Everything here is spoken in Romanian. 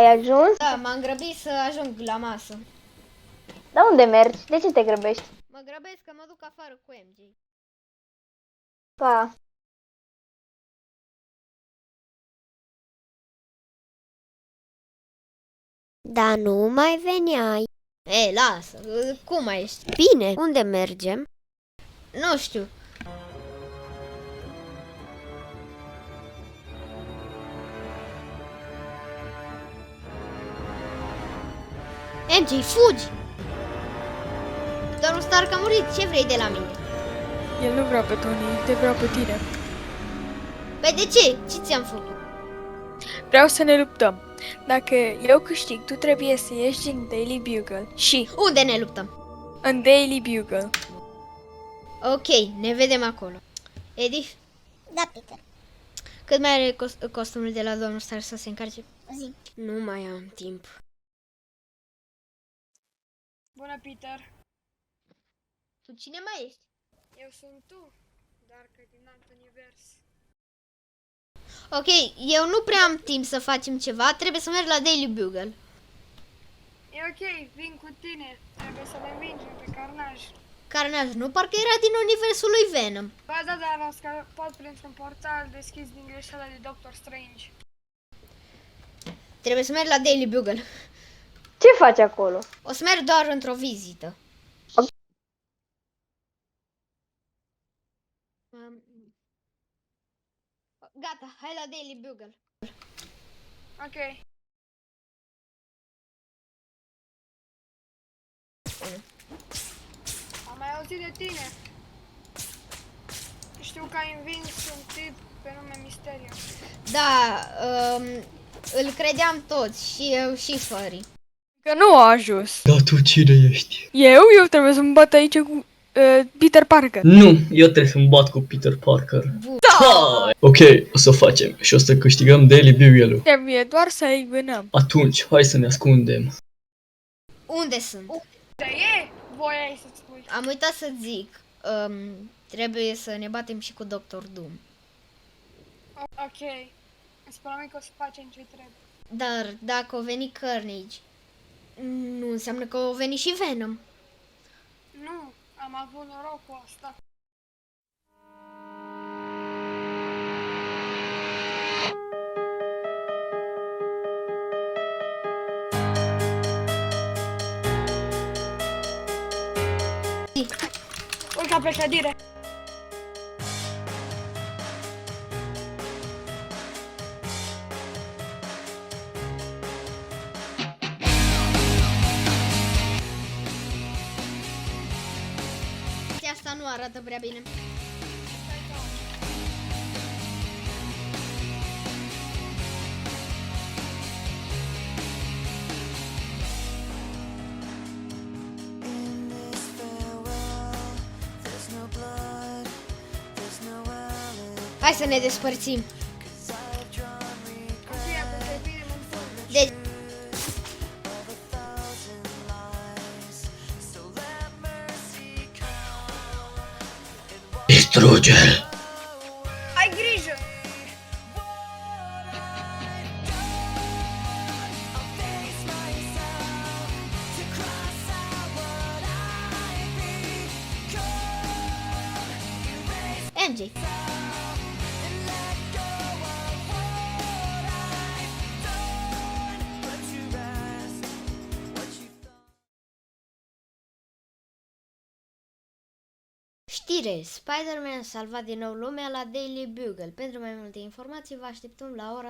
ajuns? Da, m-am grăbit să ajung la masă. Dar unde mergi? De ce te grăbești? Mă grăbesc că mă duc afară cu MJ. Pa. Dar nu mai veneai. Ei, lasă, cum mai ești? Bine, unde mergem? Nu știu. MJ, fugi! Domnul Stark a murit, ce vrei de la mine? El nu vrea pe Tony, te vreau pe tine. Păi de ce? Ce ți-am făcut? Vreau să ne luptăm. Dacă eu câștig, tu trebuie să ieși din Daily Bugle. Și Unde ne luptăm? în Daily Bugle. Ok, ne vedem acolo. Eddie, Da, Peter. cât mai are costumul de la domnul Stark să se încarce? Zi. Nu mai am timp. Bună, Peter. Tu cine mai ești? Eu sunt tu, dar că din alt univers. Ok, eu nu prea am timp să facem ceva, trebuie să merg la Daily Bugle. E ok, vin cu tine. Trebuie să le învingem pe Carnaj. Carnaj, nu? Parcă era din universul lui Venom. Ba da, dar am scăpat printr-un portal deschis din greșeală de Doctor Strange. Trebuie să merg la Daily Bugle. Ce faci acolo? O să merg doar într-o vizită. Ok. Gata, hai la Daily Bugle. Ok. Am mai auzit de tine. Știu că ai învins un tip pe nume Misterio. Da, îl credeam toți, și eu și Furry. Că nu a ajuns. Da, tu cine ești? Eu trebuie să-mi bat aici cu Peter Parker. Nu, eu trebuie să-mi bat cu Peter Parker. Da! Ok, o să o facem și o să câștigăm Daily Bugle-ul. Trebuie doar să-i vânăm. Atunci, hai să ne ascundem. Unde sunt? Da, e voiai să-ți spui. Am uitat să zic. Trebuie să ne batem și cu Dr. Doom. Ok. Îți promit că o să facem ce trebuie. Dar dacă o veni Carnage, nu înseamnă că o veni și Venom. Nu, am avut noroc cu asta. Urca pe clădire. Asta nu arată prea bine. Hai să ne despărțim. Deci, Distruge-l! Ai grijă! MJ. Știre, Spider-Man a salvat din nou lumea la Daily Bugle. Pentru mai multe informații vă așteptăm la ora